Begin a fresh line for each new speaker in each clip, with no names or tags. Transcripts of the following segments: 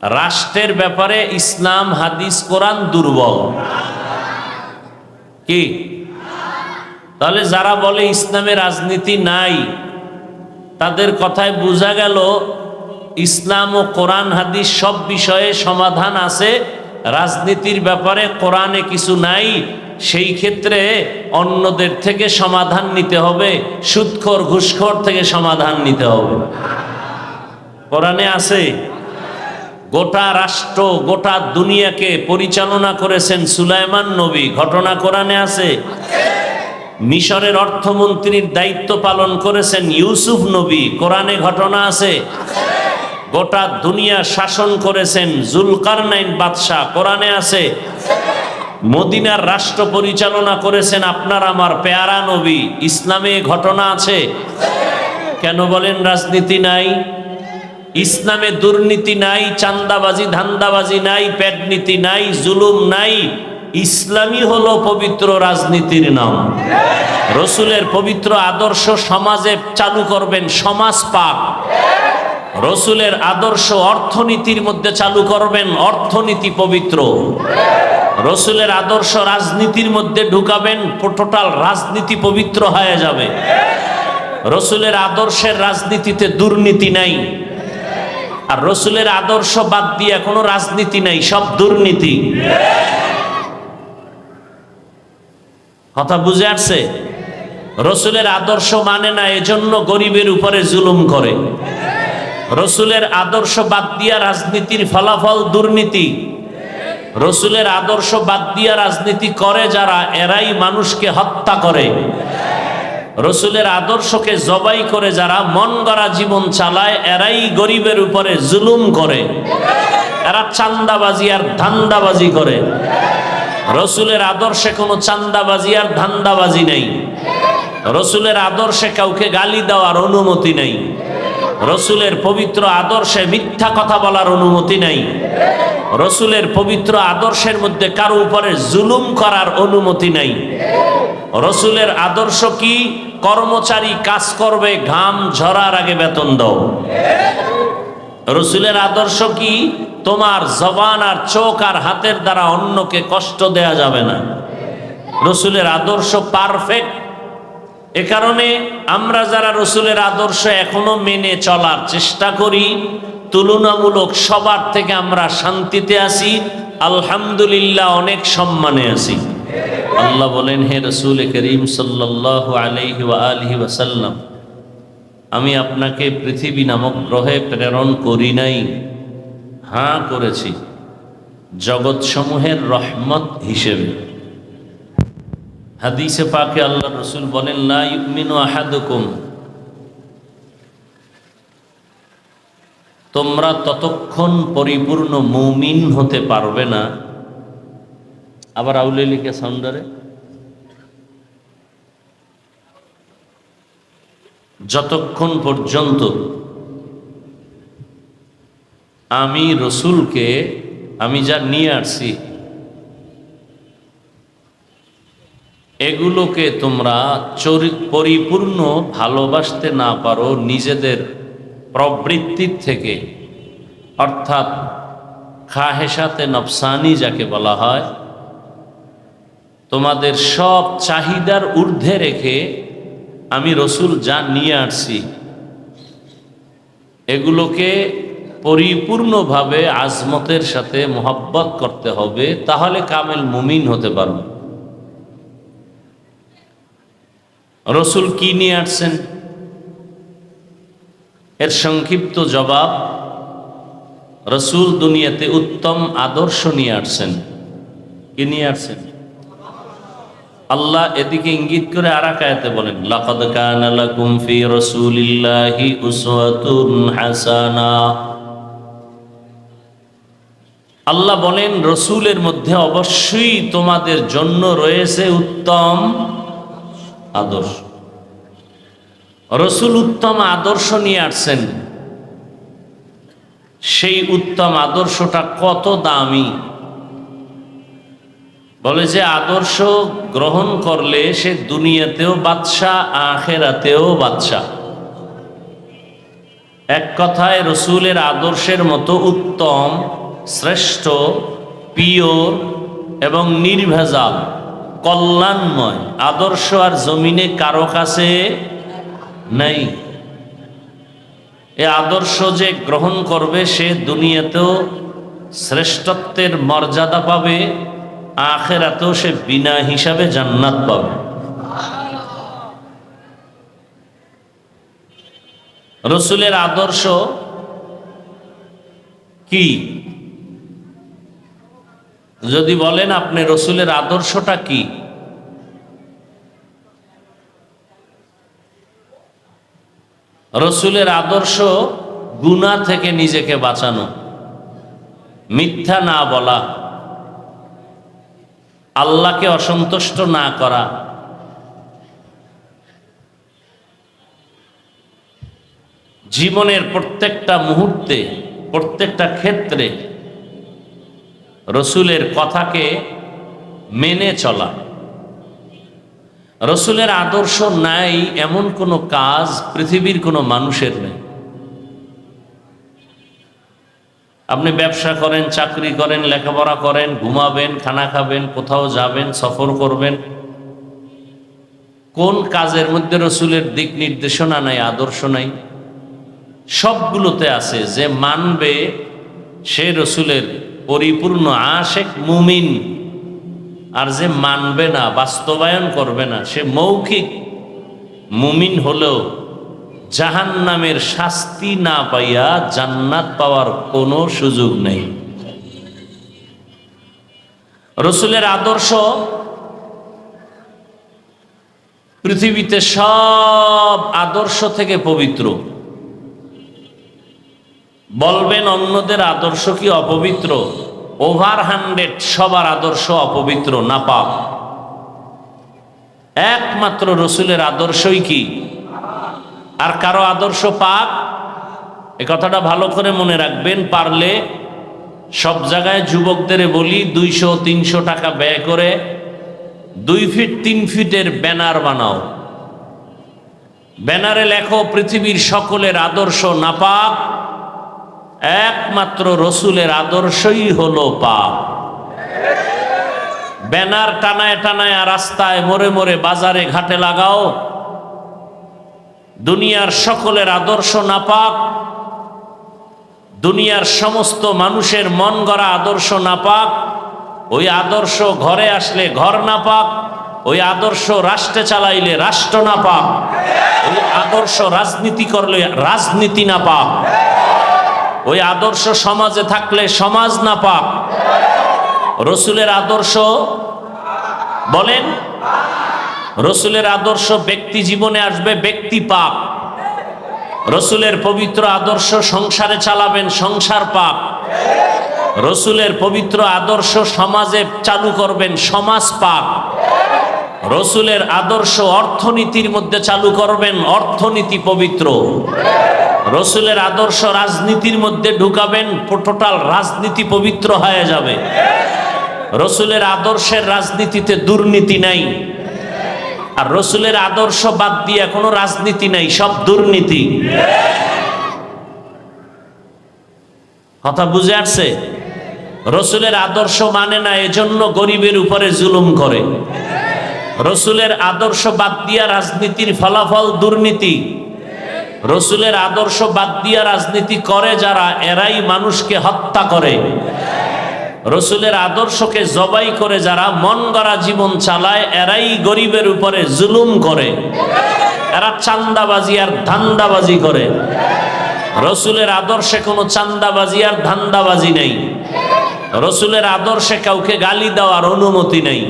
রাষ্ট্রের ব্যাপারে ইসলাম হাদিস কোরআন দুর্বল কি? তাহলে যারা বলে ইসলামে রাজনীতি নাই, তাদের কথায় বোঝা গেল ইসলাম ও কোরআন হাদিস সব বিষয়ে সমাধান আছে, রাজনীতির ব্যাপারে কোরআনে কিছু নাই। সেই ক্ষেত্রে অন্যদের থেকে সমাধান নিতে হবে, সুদখোর ঘুষখোর থেকে সমাধান নিতে হবে। কোরআনে আছে। গোটা রাষ্ট্র গোটা দুনিয়াকে পরিচালনা করেছেন সুলাইমান নবী, ঘটনা কোরআনে আছে। মিশরের অর্থমন্ত্রীর দায়িত্ব পালন করেছেন ইউসুফ নবী, কোরআনে ঘটনা আছে। গোটা দুনিয়া শাসন করেছেন জুলকারনাইন বাদশাহ, কোরআনে আছে। মদিনার রাষ্ট্র পরিচালনা করেছেন আপনার আমার পেয়ারা নবী, ইসলামে ঘটনা আছে। কেন বলেন রাজনীতি নাই? ইসলামে দুর্নীতি নাই, চাঁদাবাজি ধান্দাবাজি নাই, পেটনীতি নাই, জুলুম নাই। ইসলামই হলো পবিত্র রাজনীতির নাম। রসুলের পবিত্র আদর্শ সমাজে চালু করবেন, সমাজ পাক। রসুলের আদর্শ অর্থনীতির মধ্যে চালু করবেন, অর্থনীতি পবিত্র। রসুলের আদর্শ রাজনীতির মধ্যে ঢুকাবেন, টোটাল রাজনীতি পবিত্র হয়ে যাবে। রসুলের আদর্শের রাজনীতিতে দুর্নীতি নাই, আর রসুলের আদর্শ বাদ দিয়ে কোনো রাজনীতি নাই, সব দুর্নীতি। কথা বুঝে আসছে? রসুলের আদর্শ মানে না, এজন্য গরিবের উপরে জুলুম করে। রসুলের আদর্শ বাদ দিয়া রাজনীতির ফলাফল দুর্নীতি। রসুলের আদর্শ বাদ দিয়া রাজনীতি করে যারা, এরাই মানুষকে হত্যা করে। রসুলের আদর্শকে জবাই করে যারা মন গড়া জীবন চালায়, এরাই গরিবের উপরে জুলুম করে। এরা চাঁদাবাজি আর ধান্দাবাজি করে। রসুলের আদর্শে কোনো চাঁদাবাজি আর ধান্দাবাজি নেই। রসুলের আদর্শে কাউকে গালি দেওয়ার অনুমতি নেই। রসুলের পবিত্র আদর্শে মিথ্যা কথা বলার অনুমতি নাই। রসুলের পবিত্র আদর্শের মধ্যে কারো উপরে জুলুম করার অনুমতি নাই। রসুলের আদর্শ কি? কর্মচারী কাজ করবে, ঘাম ঝরার আগে বেতন দাও। রসুলের আদর্শ কি? তোমার জবান আর চোখ আর হাতের দ্বারা অন্যকে কষ্ট দেয়া যাবে না। রসুলের আদর্শ পারফেক্ট। এ কারণে আমরা যারা রসুলের আদর্শ এখনো মেনে চলার চেষ্টা করি, তুলনামূলক সবার থেকে আমরা শান্তিতে আছি, আলহামদুলিল্লাহ, অনেক সম্মানে আছি। আল্লাহ বলেন, হে রসুল করিম সাল্লাল্লাহু আলাইহি ওয়া আলিহি ওয়াসাল্লাম, আমি আপনাকে পৃথিবী নামক গ্রহে প্রেরণ করি নাই, হ্যাঁ করেছি জগৎসমূহের রহমত হিসেবে। হাদিসে পাকে আল্লাহ রসুল বলেন, লা ইউমিনু আহাদুকুম, তোমরা ততক্ষণ পরিপূর্ণ মুমিন হতে পারবে না। আবার আউলে লিখে সাউন্ডারে, যতক্ষণ পর্যন্ত আমি রসুলকে, আমি যা নিয়ে আসছি এগুলোকে তোমরা পরিপূর্ণ ভালোবাসতে না পারো নিজেদের প্রবৃত্তির থেকে, অর্থাৎ খাহেসাতে নফসানি যাকে বলা হয়, তোমাদের সব চাহিদার ঊর্ধ্বে রেখে আমি রসুল যা নিয়ে আসছি এগুলোকে পরিপূর্ণভাবে আজমতের সাথে মোহাব্বত করতে হবে, তাহলে কামেল মুমিন হতে পারবে। রসুল কি নিয়ে আসছেন এর সংক্ষিপ্ত জবাব, রসুল দুনিয়াতে উত্তম আদর্শ নিয়ে আসছেন। কি নিয়ে আসছেন? আল্লাহ এদিকে ইঙ্গিত করে আরেক আয়াতে বলেন, লাকাদ কানা লাকুম ফি রাসূলিল্লাহি উসওয়াতুন হাসানা। আল্লাহ বলেন, রসুলের মধ্যে অবশ্যই তোমাদের জন্য রয়েছে উত্তম আদর্শ। রসুল উত্তম আদর্শ নিয়ে আসছেন, সেই উত্তম আদর্শটা কত দামি! বলে যে আদর্শ গ্রহণ করলে সে দুনিয়াতেও বাদশা, আখেরাতেও বাদশা। এক কথায় রসুলের আদর্শের মতো উত্তম, শ্রেষ্ঠ, পিওর এবং নির্ভেজাল, কল্যাণময় আদর্শ আর জমিনে কারো কাছে নেই। এ আদর্শ যে গ্রহণ করবে সে দুনিয়াতেও শ্রেষ্ঠত্বের মর্যাদা পাবে, আখিরাতেও সে বিনা হিসাবে জান্নাত পাবে। রসুলের আদর্শ কি? যদি বলেন আপনি রসুলের আদর্শটা কি, রসুলের আদর্শ গুনাহ থেকে নিজেকে বাঁচানো, মিথ্যা না বলা, আল্লাহকে অসন্তুষ্ট না করা, জীবনের প্রত্যেকটা মুহূর্তে, প্রত্যেকটা ক্ষেত্রে রসুলের কথাকে মেনে চলা। রসুলের আদর্শ নাই এমন কোনো কাজ পৃথিবীর কোনো মানুষের নেই। আপনি ব্যবসা করেন, চাকরি করেন, লেখাপড়া করেন, ঘুমাবেন, খানা খাবেন, কোথাও যাবেন, সফর করবেন, কোন কাজের মধ্যে রসুলের দিক নির্দেশনা নাই, আদর্শ নাই? সবগুলোতে আছে। যে মানবে সে রসুলের পরিপূর্ণ আশেক মুমিন, আর যে মানবে না, বাস্তবায়ন করবে না, সে মৌখিক মুমিন হলেও জাহান্নামের শাস্তি না পাইয়া জান্নাত পাওয়ার কোনো সুযোগ নেই। রসুলের আদর্শ পৃথিবীতে সব আদর্শ থেকে পবিত্র। বলবেন অন্যদের আদর্শ কি অপবিত্র? ওভার 100 সবার আদর্শ অপবিত্র, নাপাক। একমাত্র রসুলের আদর্শই কি? আর কারো আদর্শ পাক? এ কথাটা ভালো করে মনে রাখবেন। পারলে সব জায়গায় যুবকদের বলি 200-300 টাকা ব্যয় করে 2 ফিট 3 ফিটের ব্যানার বানাও। ব্যানারে লেখো পৃথিবীর সকলের আদর্শ নাপাক, একমাত্র রসুলের আদর্শই হলো পাক। ব্যানার টানায় টানায় রাস্তায়, মোড়ে মোড়ে, বাজারে, ঘাটে লাগাও, দুনিয়ার সকলের আদর্শ নাপাক, দুনিয়ার সমস্ত মানুষের মন গড়া আদর্শ নাপাক। ওই আদর্শ ঘরে আসলে ঘর নাপাক, ওই আদর্শ রাষ্ট্রে চালাইলে রাষ্ট্র নাপাক, ওই আদর্শ রাজনীতি করলে রাজনীতি নাপাক, ওই আদর্শ সমাজে থাকলে সমাজ নাপাক। রসুলের আদর্শ বলেন, রসুলের আদর্শ ব্যক্তি জীবনে আসবে, ব্যক্তি পাক। রসুলের পবিত্র আদর্শ সংসারে চালাবেন, সংসার পাক। রসুলের পবিত্র আদর্শ সমাজে চালু করবেন, সমাজ পাক। রসুলের আদর্শ অর্থনীতির মধ্যে চালু করবেন, অর্থনীতি পবিত্র। রসুলের আদর্শ রাজনীতির মধ্যে ঢুকাবেন, টোটাল রাজনীতি পবিত্র হয়ে যাবে। রসুলের আদর্শের রাজনীতিতে দুর্নীতি নাই, আর রসুলের আদর্শ বাদ দিয়ে কোনো রাজনীতি নাই, সব দুর্নীতি। কথা বুঝে আসছে? রসুলের আদর্শ মানে না, এজন্য গরিবের উপরে জুলুম করে। রসুলের আদর্শ বাদ দিয়া রাজনীতির ফলাফল দুর্নীতি। রসুলের আদর্শ বাদ দিয়া রাজনীতি করে যারা, এরাই মানুষকে হত্যা করে। রসুলের আদর্শকে জবাই করে যারা মন গড়া জীবন চালায়, এরাই গরিবের উপরে জুলুম করে। এরা চান্দাবাজি আর ধান্দাবাজি করে। রসুলের আদর্শে কোনো চান্দাবাজি আর ধান্দাবাজি নেই। রসুলের আদর্শে কাউকে গালি দেওয়ার অনুমতি নেই।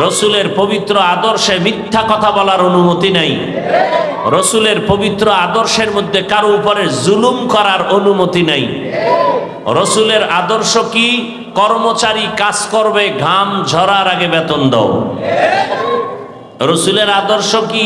রসুলের পবিত্র আদর্শে মিথ্যা কথা বলার অনুমতি নাই। রসুলের পবিত্র আদর্শের মধ্যে কারো উপরে জুলুম করার অনুমতি নাই। রসুলের আদর্শ কি? কর্মচারী কাজ করবে, ঘাম ঝরার আগে বেতন দাও। রসুলের আদর্শ কি?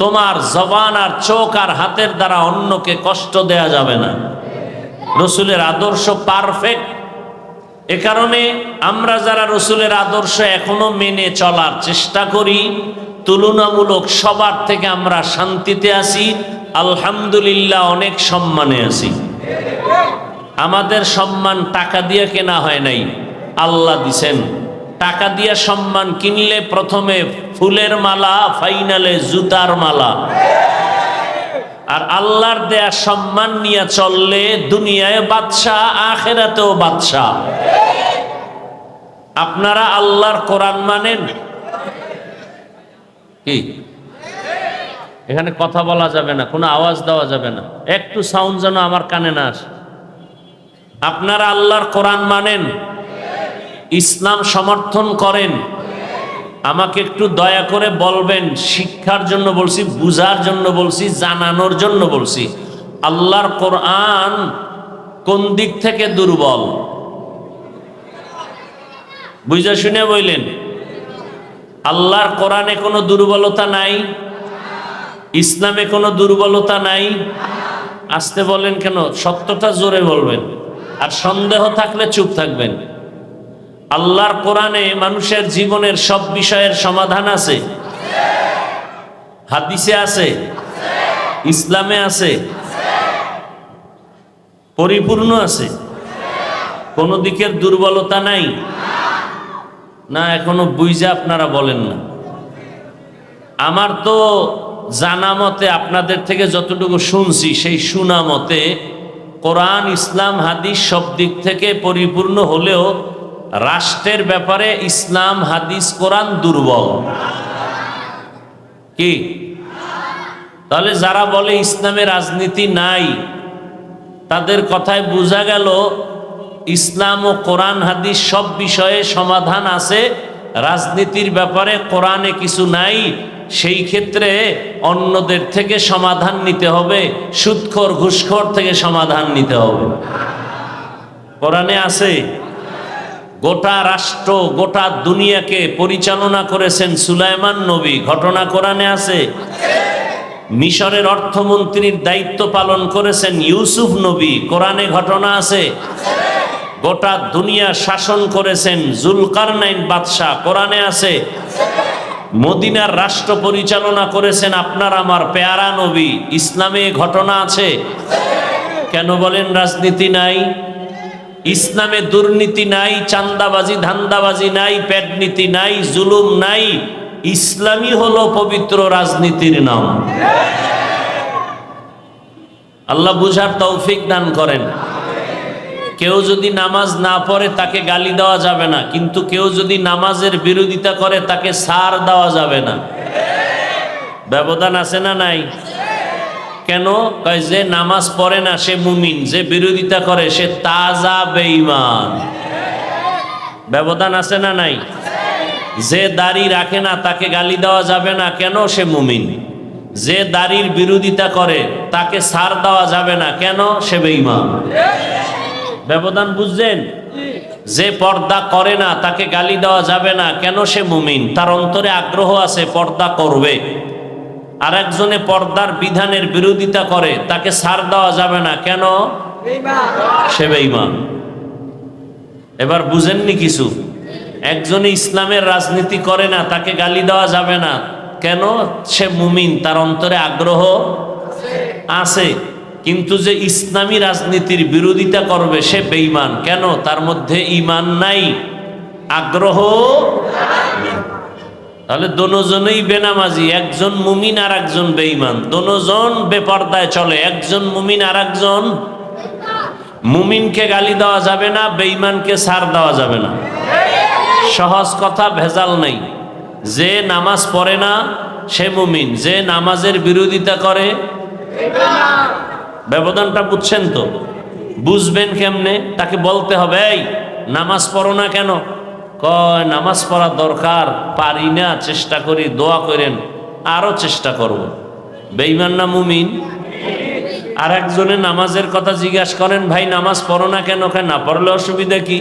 তোমার জবান আর চোখ আর হাতের দ্বারা অন্যকে কষ্ট দেয়া যাবে না। রসুলের আদর্শ পারফেক্ট। এ কারণে আমরা যারা রসুলের আদর্শ এখনো মেনে চলার চেষ্টা করি, তুলনামূলক সবার থেকে আমরা শান্তিতে আছি, আলহামদুলিল্লাহ অনেক সম্মানে আছি। আমাদের সম্মান টাকা দিয়ে কেনা হয় নাই, আল্লাহ দিছেন। টাকা দিয়ে সম্মান কিনলে প্রথমে ফুলের মালা, ফাইনালে জুতার মালা। আর আল্লাহর দেয়া সম্মান নিয়ে চললে দুনিয়ায় বাদশাহ, আখিরাতেও বাদশাহ। আপনারা আল্লাহর কোরআন মানেন কি? এখানে কথা বলা যাবে না, কোনো আওয়াজ দেওয়া যাবে না, একটু সাউন্ড যেন আমার কানে না আসে। আপনারা আল্লাহর কোরআন মানেন, ইসলাম সমর্থন করেন? আমাকে একটু দয়া করে বলবেন, শিক্ষার জন্য বলছি, বুঝার জন্য বলছি, জানানোর জন্য বলছি, আল্লাহর কোরআন কোন দিক থেকে দুর্বল? বুঝা শুনে বললেন। আল্লাহর কোরআনে কোনো দুর্বলতা নাই, ইসলামে কোনো দুর্বলতা নাই। আসতে বলেন কেন? সত্যটা জোরে বলবেন, আর সন্দেহ থাকলে চুপ থাকবেন। আল্লাহর কোরআনে মানুষের জীবনের সব বিষয়ের সমাধান আছে, হাদিসে আছে, ইসলামে আছে, পরিপূর্ণ আছে, কোনো দিকের দুর্বলতা নাই। না, এখনো বুঝা আপনারা বলেন না। আমার তো জানা মতে, আপনাদের থেকে যতটুকু শুনছি সেই শোনা মতে, কোরআন, ইসলাম, হাদিস সব দিক থেকে পরিপূর্ণ হলেও রাষ্ট্রের ব্যাপারে ইসলাম, হাদিস, কোরআন দুর্বল। কি? তাহলে যারা বলে ইসলামে রাজনীতি নাই, তাদের কথায় বোঝা গেল ইসলাম ও কোরআন, হাদিস সব বিষয়ে সমাধান আছে, রাজনীতির ব্যাপারে কোরআনে কিছু নাই। সেই ক্ষেত্রে অন্যদের থেকে সমাধান নিতে হবে, সুদখোর, ঘুষখোর থেকে সমাধান নিতে হবে। কোরআনে আছে। গোটা রাষ্ট্র, গোটা দুনিয়াকে পরিচালনা করেছেন সুলাইমান নবী, ঘটনা কোরআনে আছে। মিশরের অর্থমন্ত্রীর দায়িত্ব পালন করেছেন ইউসুফ নবী, কোরআনে ঘটনা আছে। গোটা দুনিয়া শাসন করেছেন জুলকারনাইন বাদশাহ, কোরআনে আছে। মদিনার রাষ্ট্র পরিচালনা করেছেন আপনার আমার পেয়ারা নবী, ইসলামে ঘটনা আছে। কেন বলেন রাজনীতি নাই? ইসলামে দুর্নীতি নাই, চান্দাবাজি, ধান্দাবাজি নাই, পেটনীতি নাই, জুলুম নাই। ইসলামই হলো পবিত্র রাজনীতির নাম। আল্লাহ বুঝার তৌফিক দান করেন। কেউ যদি নামাজ না পড়ে তাকে গালি দেওয়া যাবে না, কিন্তু কেউ যদি নামাজের বিরোধিতা করে তাকে ছাড় দেওয়া যাবে না। ব্যবধান আছে না নাই? কেন? কয় যে নামাজ পড়ে না সে মুমিন, যে বিরোধিতা করে সে তাজা বেঈমান। ব্যবধান আছে না নাই? যে দাড়ি রাখে না তাকে গালি দেওয়া যাবে না, কেন? সে মুমিন। যে দাড়ির বিরোধিতা করে তাকে ছাড় দেওয়া যাবে না, কেন? সে বেঈমান। ব্যবধান বুঝছেন? যে পর্দা করে না তাকে গালি দেওয়া যাবে না, কেন? সে মুমিন, তার অন্তরে আগ্রহ আছে, পর্দা করবে। আর একজনে পর্দার বিধানের বিরোধিতা করে তাকে ছাড় দেওয়া যাবে না, কেন? সে বেঈমান। এবার বুঝেননি কিছু? একজনে ইসলামের রাজনীতি করে না তাকে গালি দেওয়া যাবে না, কেন? সে মুমিন, তার অন্তরে আগ্রহ আছে। কিন্তু যে ইসলামী রাজনীতির বিরোধিতা করবে সে বেঈমান, কেন? তার মধ্যে ঈমান নাই, আগ্রহ। তাহলে দোনোজনেই বেনামাজি, একজন মুমিন আর একজন বেঈমান। দোনোজন বেপর্দায় চলে, একজন মুমিন আর একজন। মুমিনকে গালি দেওয়া যাবে না, বেঈমানকে ছাড় দেওয়া যাবে না। সহজ কথা, ভেজাল নেই। যে নামাজ পড়ে না সে মুমিন, যে নামাজের বিরোধিতা করে। ব্যবধানটা বুঝছেন তো? বুঝবেন কেমনে? তাকে বলতে হবে, এই নামাজ পড়ো না কেন? কয় নামাজ পড়া দরকার, পারি না, চেষ্টা করি, দোয়া করেন। আরো চেষ্টা করব। বেঈমান না মুমিন? আর একজনে নামাজের কথা জিজ্ঞাসা করেন, ভাই নামাজ পড়ো না কেন? কেন না পড়লে অসুবিধা কি?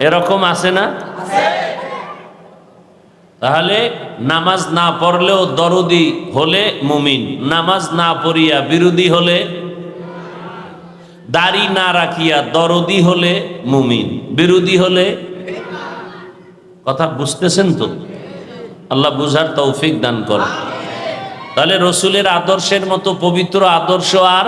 এরকম আছে না? তাহলে নামাজ না পড়লেও দরদি হলে মুমিন, নামাজ না পড়িয়া বিরোধী হলে, দাড়ি না রাখিয়া দরদি হলে মুমিন, বিরোধী হলে। কথা বুঝতেছেন তো? আল্লাহ বুঝার তৌফিক দান করে। তাহলে রসুলের আদর্শের মতো পবিত্র আদর্শ আর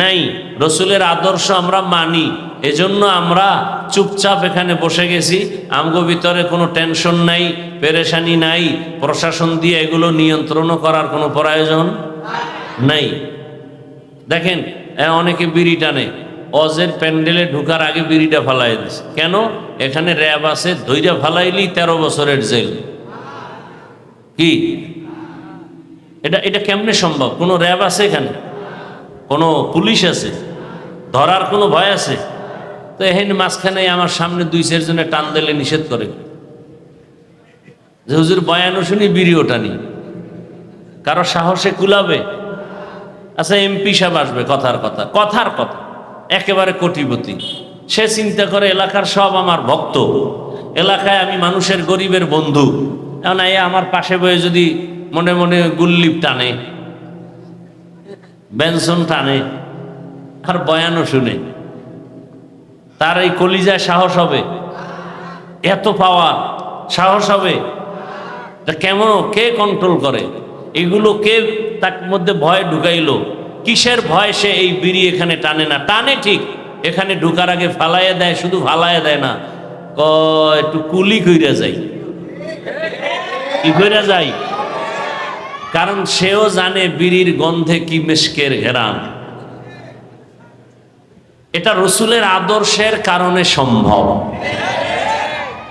নাই। রসুলের আদর্শ আমরা মানি, এজন্য আমরা চুপচাপ এখানে বসে গেছি। আমগো ভিতরে কোনো টেনশন নাই, পেরেশানি নাই, প্রশাসন দিয়ে এগুলো নিয়ন্ত্রণও করার কোনো প্রয়োজন নাই। দেখেন অনেকে বিড়ি টানে, অজের প্যান্ডেলে ঢুকার আগে বিড়িটা ফালাই দিচ্ছে। কেন? এখানে র্যাব আছে, ধৈর্য ফালাইলি 13 বছরের জেল। কি এটা কেমনে সম্ভব? কোনো র্যাব আছে এখানে? কোনো পুলিশ আছে? ধরার কোনো ভয় আছে? তো এখানে মাঝখানে আমার সামনে 2-4 জনে টান দিলে নিষেধ করে যে হুজুর বয়ানও শুনি বিড়িও টানি, কারো সাহসে কুলাবে? আচ্ছা, এমপি সাহেব আসবে, কথার কথা একেবারে কোটিপতি, সে চিন্তা করে এলাকার সব আমার ভক্ত, এলাকায় আমি মানুষের গরিবের বন্ধু। এখন আমার পাশে বয়ে যদি মনে মনে গুল্লিপ টানে, বেনসন টানে, আর বয়ানও শুনে, তার এই কলিজায় সাহস হবে? এত পাওয়ার সাহস হবে? কেমন, কে কন্ট্রোল করে এগুলো? কে তার মধ্যে ভয় ঢুকাইলো? কিসের ভয় সে এই বিড়ি এখানে টানে না? টানে ঠিক, এখানে ঢুকার আগে ফালাইয়া দেয়, শুধু ফালাইয়া দেয় না, একটু কুলি কইরা যাই। কি কইরা যাই? কারণ সেও জানে বিড়ির গন্ধে কি মেশকের ঘেরান। এটা রসুলের আদর্শের কারণে সম্ভব,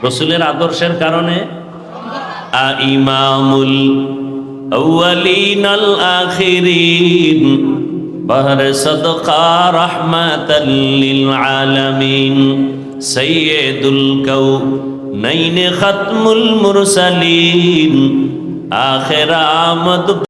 রসুলের আদর্শের কারণে। ইমামুল আউয়ালিন আল আখিরিন বাহরে সদকা রাহমাতাল লিল আলামিন সাইয়্যিদুল কাউনাইন খাতমুল মুরসালিন আখির আমদ